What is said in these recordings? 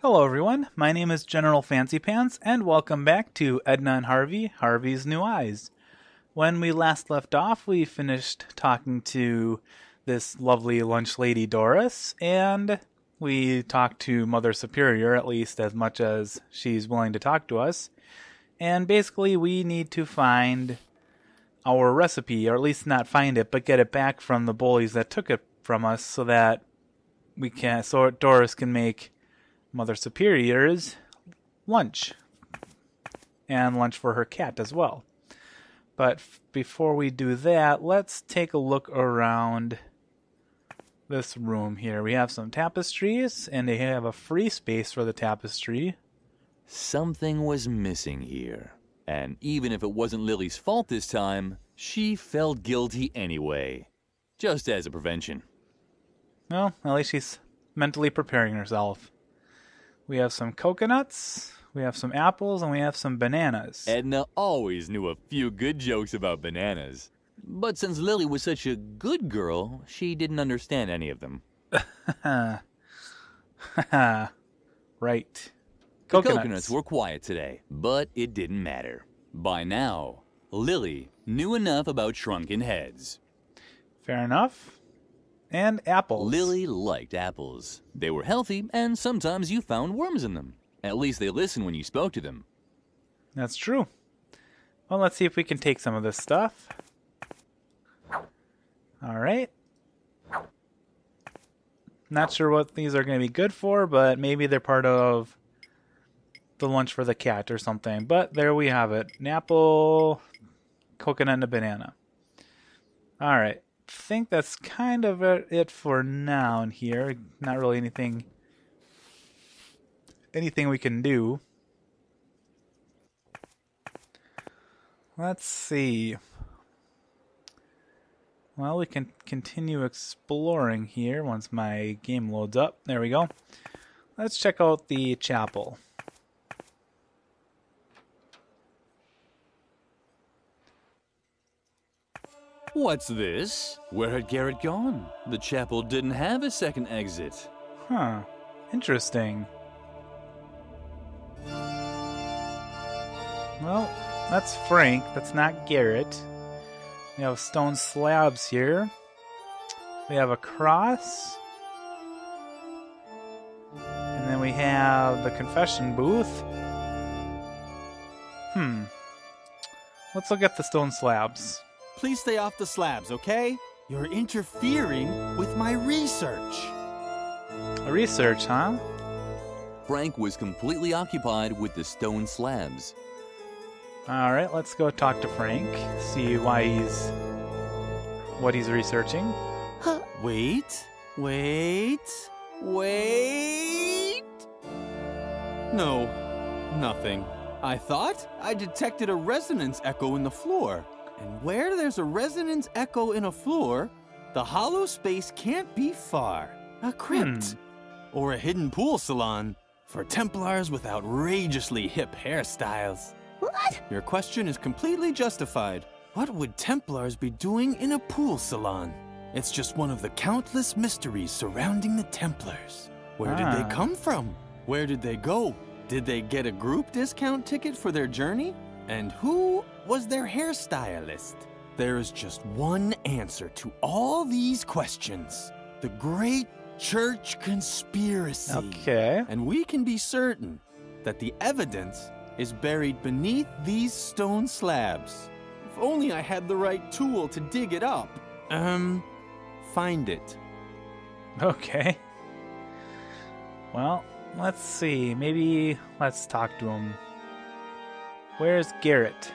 Hello everyone, my name is General Fancy Pants, and welcome back to Edna and Harvey, Harvey's New Eyes. When we last left off, we finished talking to this lovely lunch lady Doris, and we talked to Mother Superior, at least as much as she's willing to talk to us. And basically we need to find our recipe, or at least not find it, but get it back from the bullies that took it from us so that so Doris can make Mother Superior's lunch, and lunch for her cat as well. But before we do that, let's take a look around this room here. We have some tapestries, and they have a free space for the tapestry. Something was missing here, and even if it wasn't Lily's fault this time, she felt guilty anyway, just as a prevention. Well, at least she's mentally preparing herself. We have some coconuts, we have some apples, and we have some bananas. Edna always knew a few good jokes about bananas. But since Lily was such a good girl, she didn't understand any of them. Right. The coconuts were quiet today, but it didn't matter. By now, Lily knew enough about shrunken heads. Fair enough. And apples. Lily liked apples. They were healthy, and sometimes you found worms in them. At least they listened when you spoke to them. That's true. Well, let's see if we can take some of this stuff. Alright. Not sure what these are going to be good for, but maybe they're part of the lunch for the cat or something. But there we have it. An apple, coconut, and a banana. Alright. I think that's kind of it for now in here. Not really anything we can do. Let's see. Well, we can continue exploring here once my game loads up. There we go. Let's check out the chapel. What's this? Where had Garrett gone? The chapel didn't have a second exit. Huh. Interesting. Well, that's Frank. That's not Garrett. We have stone slabs here. We have a cross. And then we have the confession booth. Let's look at the stone slabs. Please stay off the slabs, okay? You're interfering with my research. Research, huh? Frank was completely occupied with the stone slabs. Alright, let's go talk to Frank. See what he's researching. Wait. No, nothing. I thought I detected a resonance echo in the floor. And where there's a resonance echo in a floor, the hollow space can't be far. A crypt. Or a hidden pool salon for Templars with outrageously hip hairstyles. What? Your question is completely justified. What would Templars be doing in a pool salon? It's just one of the countless mysteries surrounding the Templars. Where did they come from? Where did they go? Did they get a group discount ticket for their journey? And who was their hairstylist? There is just one answer to all these questions. The Great Church Conspiracy. Okay. And we can be certain that the evidence is buried beneath these stone slabs. If only I had the right tool to dig it up. Find it. Okay. Well, let's see. Maybe let's talk to him. Where's Garrett?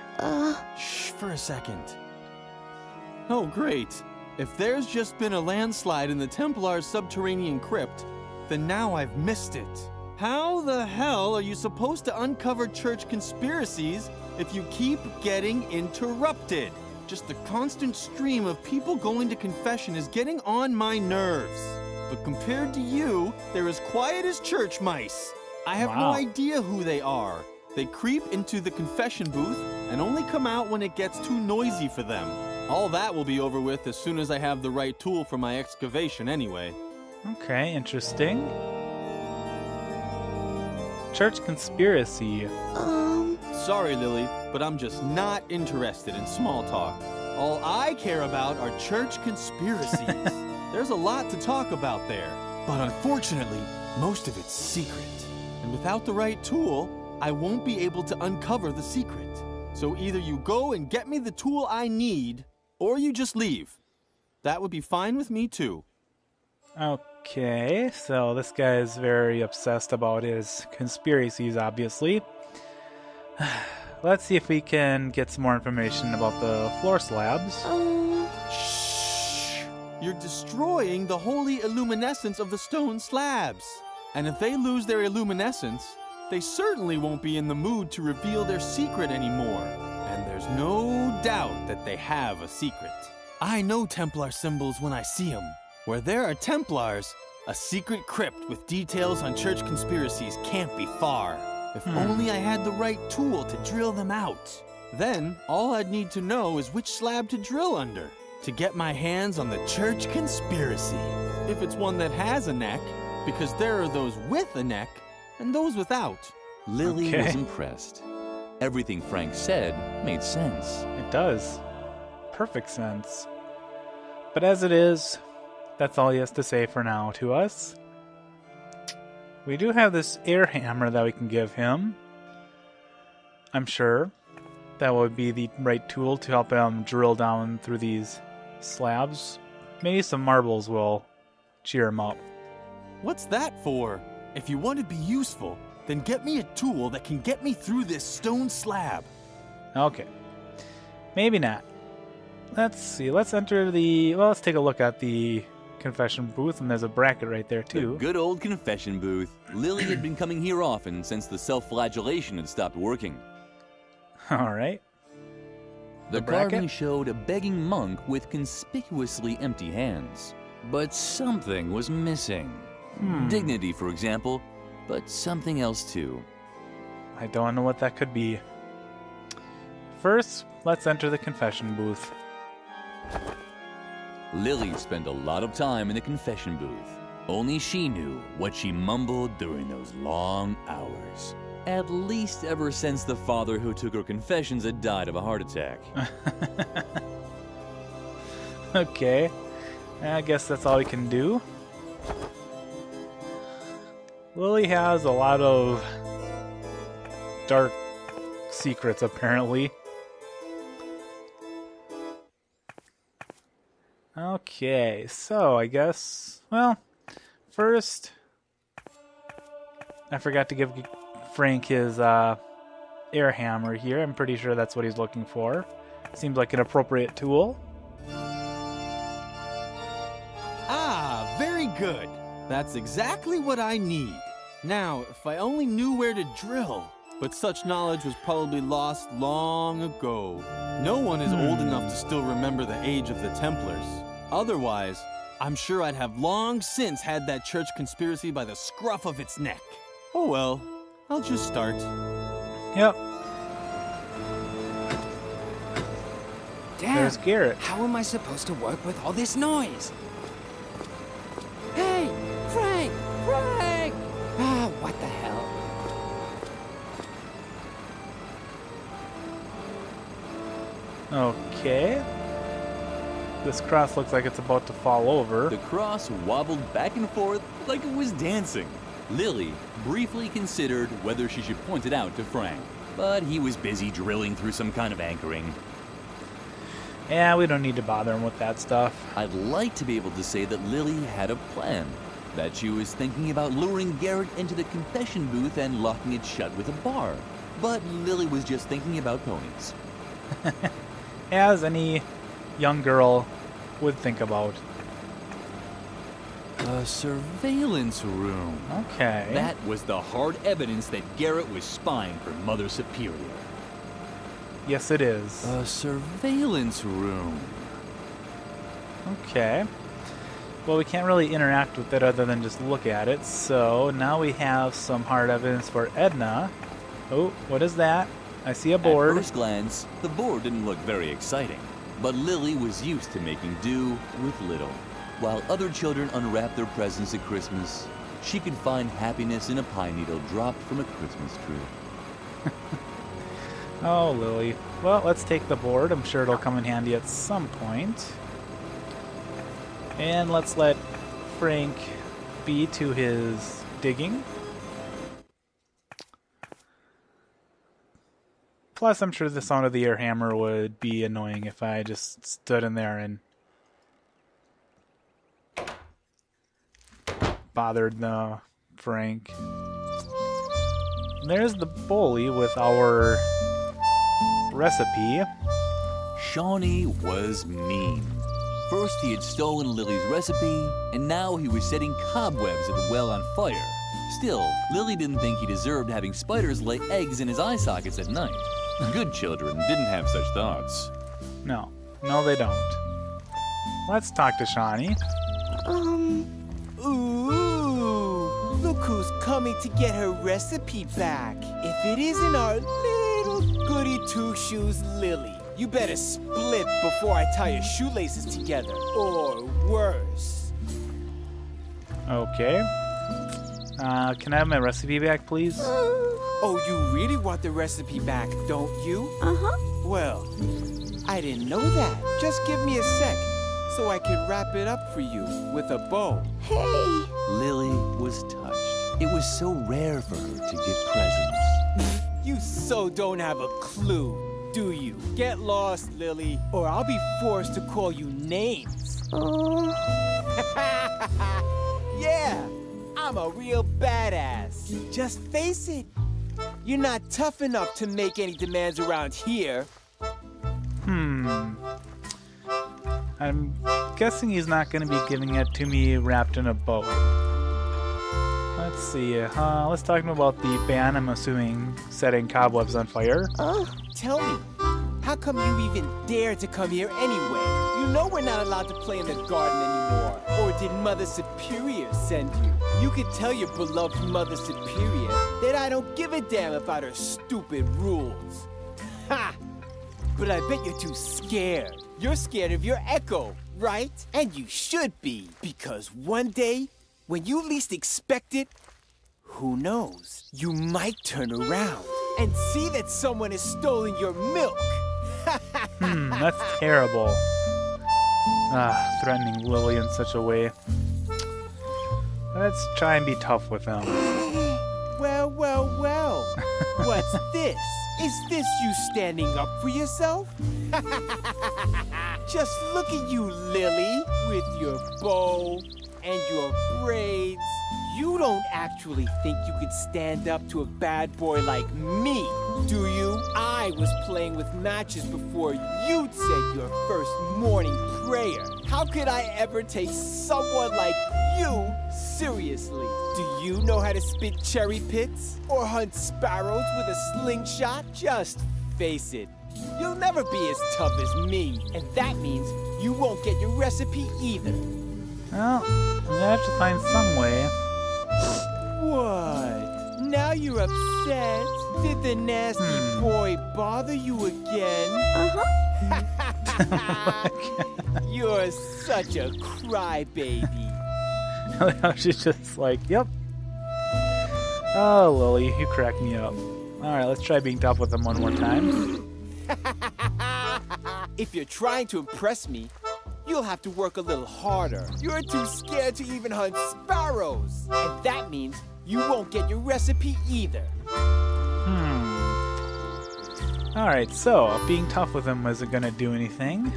Shh, for a second. Oh, great. If there's just been a landslide in the Templar's subterranean crypt, then now I've missed it. How the hell are you supposed to uncover church conspiracies if you keep getting interrupted? Just the constant stream of people going to confession is getting on my nerves. But compared to you, they're as quiet as church mice. I have no idea who they are. They creep into the confession booth and only come out when it gets too noisy for them. All that will be over with as soon as I have the right tool for my excavation anyway. Okay, interesting. Church conspiracy. Sorry, Lily, but I'm just not interested in small talk. All I care about are church conspiracies. There's a lot to talk about there, but unfortunately, most of it's secret. And without the right tool, I won't be able to uncover the secret. So either you go and get me the tool I need, or you just leave. That would be fine with me too. Okay, so this guy is very obsessed about his conspiracies, obviously. Let's see if we can get some more information about the floor slabs. Shh! You're destroying the holy illuminescence of the stone slabs. And if they lose their illuminescence, they certainly won't be in the mood to reveal their secret anymore. And there's no doubt that they have a secret. I know Templar symbols when I see them. Where there are Templars, a secret crypt with details on church conspiracies can't be far. If only I had the right tool to drill them out. Then, all I'd need to know is which slab to drill under to get my hands on the church conspiracy. If it's one that has a neck, because there are those with a neck and those without. Lily was impressed. Everything Frank said made sense. It does. Perfect sense. But as it is, that's all he has to say for now to us. We do have this air hammer that we can give him. I'm sure that would be the right tool to help him drill down through these slabs. Maybe some marbles will cheer him up. What's that for? If you want to be useful, then get me a tool that can get me through this stone slab. Okay. Maybe not. Let's see. Let's enter the... Well, let's take a look at the confession booth, and there's a bracket right there, too. The good old confession booth. Lily had been coming here often since the self-flagellation had stopped working. All right. The carving showed a begging monk with conspicuously empty hands. But something was missing. Dignity, for example, but something else too. I don't know what that could be. First, let's enter the confession booth. Lily spent a lot of time in the confession booth. Only she knew what she mumbled during those long hours. At least ever since the father who took her confessions had died of a heart attack. Okay. I guess that's all we can do. Lily has a lot of dark secrets, apparently. Okay, so I guess, well, first, I forgot to give Frank his air hammer here. I'm pretty sure that's what he's looking for. Seems like an appropriate tool. Ah, very good. That's exactly what I need. Now, if I only knew where to drill. But such knowledge was probably lost long ago. No one is old enough to still remember the age of the Templars. Otherwise, I'm sure I'd have long since had that church conspiracy by the scruff of its neck. Oh well, I'll just start. Yep. Damn, There's Garrett. how am I supposed to work with all this noise? Hey, Frank! Frank! Ah, what the hell? Okay. This cross looks like it's about to fall over. The cross wobbled back and forth like it was dancing. Lily briefly considered whether she should point it out to Frank, but he was busy drilling through some kind of anchoring. Yeah, we don't need to bother him with that stuff. I'd like to be able to say that Lily had a plan, that she was thinking about luring Garrett into the confession booth and locking it shut with a bar. But Lily was just thinking about ponies. As any young girl would think about. A surveillance room. Okay. That was the hard evidence that Garrett was spying for Mother Superior. Yes, it is. A surveillance room. Okay. Well, we can't really interact with it other than just look at it. So now we have some hard evidence for Edna. Oh, what is that? I see a board. At first glance, the board didn't look very exciting. But Lily was used to making do with little. While other children unwrapped their presents at Christmas, she could find happiness in a pine needle dropped from a Christmas tree. Oh, Lily. Well, let's take the board. I'm sure it'll come in handy at some point. And let's let Frank be to his digging. Plus, I'm sure the sound of the air hammer would be annoying if I just stood in there and bothered the Frank. There's the bully with our recipe. Shawnee was mean. First he had stolen Lily's recipe, and now he was setting cobwebs at the well on fire. Still, Lily didn't think he deserved having spiders lay eggs in his eye sockets at night. Good children didn't have such thoughts. No, they don't. Let's talk to Shawnee. Ooh, look who's coming to get her recipe back. If it isn't our little goody two-shoes Lily, you better split before I tie your shoelaces together, or worse. Okay. Can I have my recipe back, please? Oh, you really want the recipe back, don't you? Uh-huh. Well, I didn't know that. Just give me a sec, so I can wrap it up for you with a bow. Hey. Lily was touched. It was so rare for her to get presents. You so don't have a clue, do you? Get lost, Lily, or I'll be forced to call you names. Yeah, I'm a real badass. Just face it. You're not tough enough to make any demands around here. I'm guessing he's not going to be giving it to me wrapped in a bow. Let's see. Let's talk to him about the ban, I'm assuming, setting cobwebs on fire. Tell me, how come you even dare to come here anyway? You know we're not allowed to play in the garden anymore. Or did Mother Superior send you? You could tell your beloved Mother Superior that I don't give a damn about her stupid rules. Ha! But I bet you're too scared. You're scared of your echo, right? And you should be, because one day, when you least expect it, who knows? You might turn around and see that someone has stolen your milk. That's terrible. Threatening Lily in such a way. Let's try and be tough with him. Well. What's this? Is this you standing up for yourself? Just look at you, Lily, with your bow and your braids. You don't actually think you could stand up to a bad boy like me, do you? I was playing with matches before you'd said your first morning prayer. How could I ever take someone like you seriously? Do you know how to spit cherry pits? Or hunt sparrows with a slingshot? Just face it. You'll never be as tough as me, and that means you won't get your recipe either. Well, I'm gonna have to find some way. What? Now you're upset? Did the nasty boy bother you again? You're such a crybaby. She's just like, yep. Oh, Lily, you crack me up. Alright, let's try being tough with him one more time. If you're trying to impress me, you'll have to work a little harder. You're too scared to even hunt sparrows. And that means you won't get your recipe either. Alright, so, being tough with him isn't gonna do anything.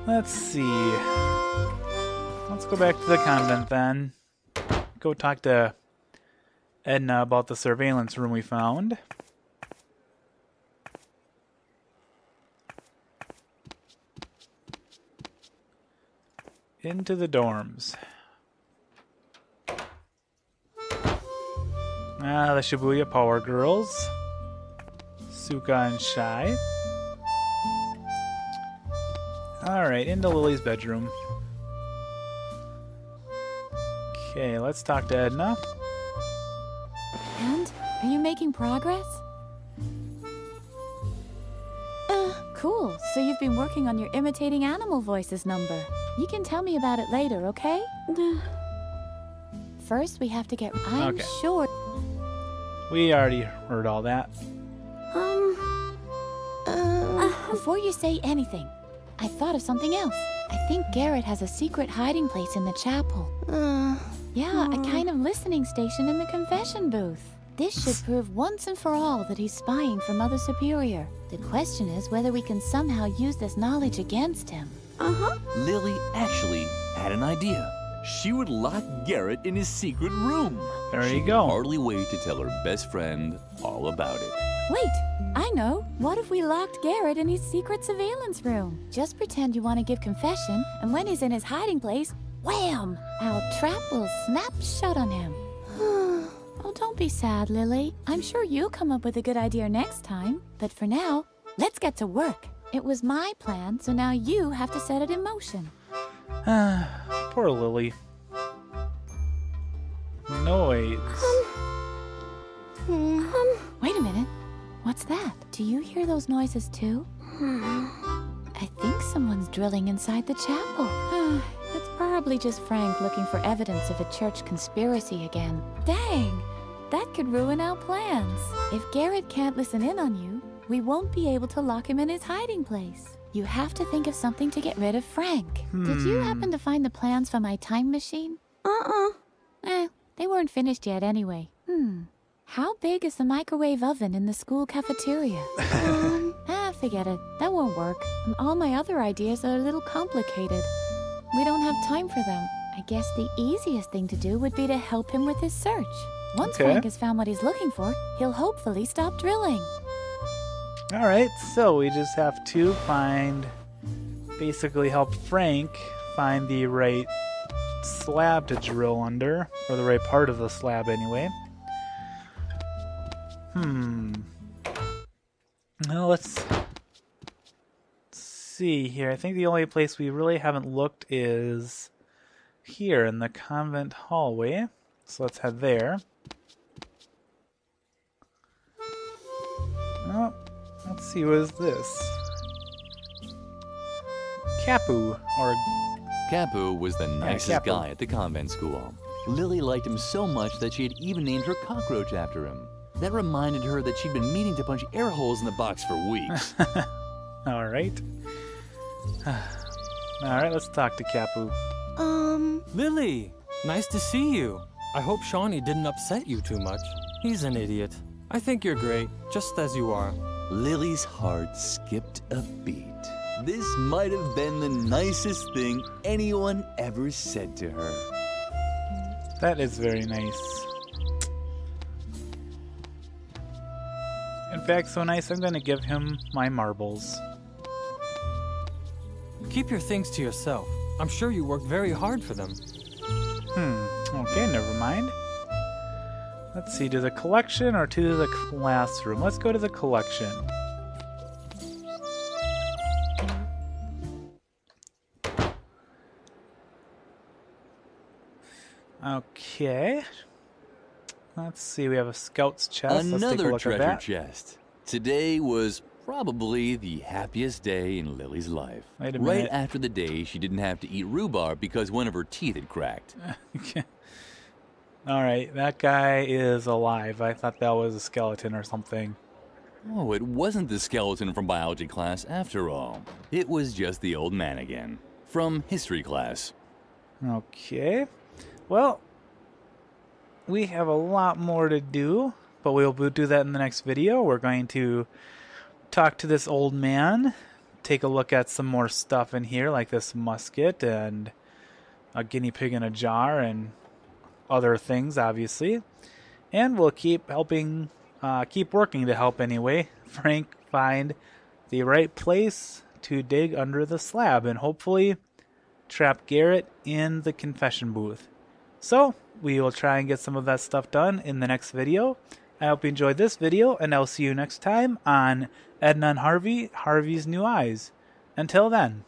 Let's see. Let's go back to the convent then. Go talk to Edna about the surveillance room we found. Into the dorms. The Shibuya Power Girls. Suka and Shai. Alright, into Lily's bedroom. Okay, let's talk to Edna. And? Are you making progress? Cool. So you've been working on your imitating animal voices number. You can tell me about it later, okay? First, we have to get... I'm Okay. sure... We already heard all that. Before you say anything, I thought of something else. I think Garrett has a secret hiding place in the chapel. Yeah, a kind of listening station in the confession booth. This should prove once and for all that he's spying for Mother Superior. The question is whether we can somehow use this knowledge against him. Lily actually had an idea. She would lock Garrett in his secret room. There you She go. could hardly wait to tell her best friend all about it. Wait, I know. What if we locked Garrett in his secret surveillance room? Just pretend you want to give confession, and when he's in his hiding place, wham! Our trap will snap shut on him. Oh, don't be sad, Lily. I'm sure you'll come up with a good idea next time. But for now, let's get to work. It was my plan, so now you have to set it in motion. Poor Lily. Noise. Wait a minute. What's that? Do you hear those noises too? I think someone's drilling inside the chapel. It's probably just Frank looking for evidence of a church conspiracy again. Dang! That could ruin our plans. If Garrett can't listen in on you, we won't be able to lock him in his hiding place. You have to think of something to get rid of Frank. Did you happen to find the plans for my time machine? They weren't finished yet anyway. How big is the microwave oven in the school cafeteria? Forget it. That won't work. And all my other ideas are a little complicated. We don't have time for them. I guess the easiest thing to do would be to help him with his search. Once Okay. Frank has found what he's looking for, he'll hopefully stop drilling. Alright, so we just have to basically help Frank find the right slab to drill under, or the right part of the slab anyway. Well, let's see here. I think the only place we really haven't looked is here in the Convent Hallway. So let's head there. Oh, let's see, what is this? Capu, or... Capu was the nicest Capu. guy at the convent school. Lily liked him so much that she had even named her cockroach after him. That reminded her that she'd been meaning to punch air holes in the box for weeks. Alright. Alright, let's talk to Capu. Lily, nice to see you. I hope Shawnee didn't upset you too much. He's an idiot. I think you're great, just as you are. Lily's heart skipped a beat. This might have been the nicest thing anyone ever said to her. That is very nice. In fact, so nice, I'm going to give him my marbles. Keep your things to yourself. I'm sure you worked very hard for them. Okay, never mind. Let's see, to the collection or to the classroom? Let's go to the collection. Okay. Let's see, we have a scout's chest. Let's take a Another look treasure at that. chest. Today was probably the happiest day in Lily's life. Wait a Right minute. after the day she didn't have to eat rhubarb because one of her teeth had cracked. Alright, that guy is alive. I thought that was a skeleton or something. Oh, it wasn't the skeleton from biology class after all. It was just the old man again. From history class. Okay. Well, we have a lot more to do, but we'll do that in the next video. We're going to talk to this old man, take a look at some more stuff in here, like this musket and a guinea pig in a jar and other things, obviously. And we'll keep helping, keep working to help anyway, Frank find the right place to dig under the slab and hopefully trap Garrett in the confession booth. So, we will try and get some of that stuff done in the next video. I hope you enjoyed this video, and I'll see you next time on Edna and Harvey, Harvey's New Eyes. Until then.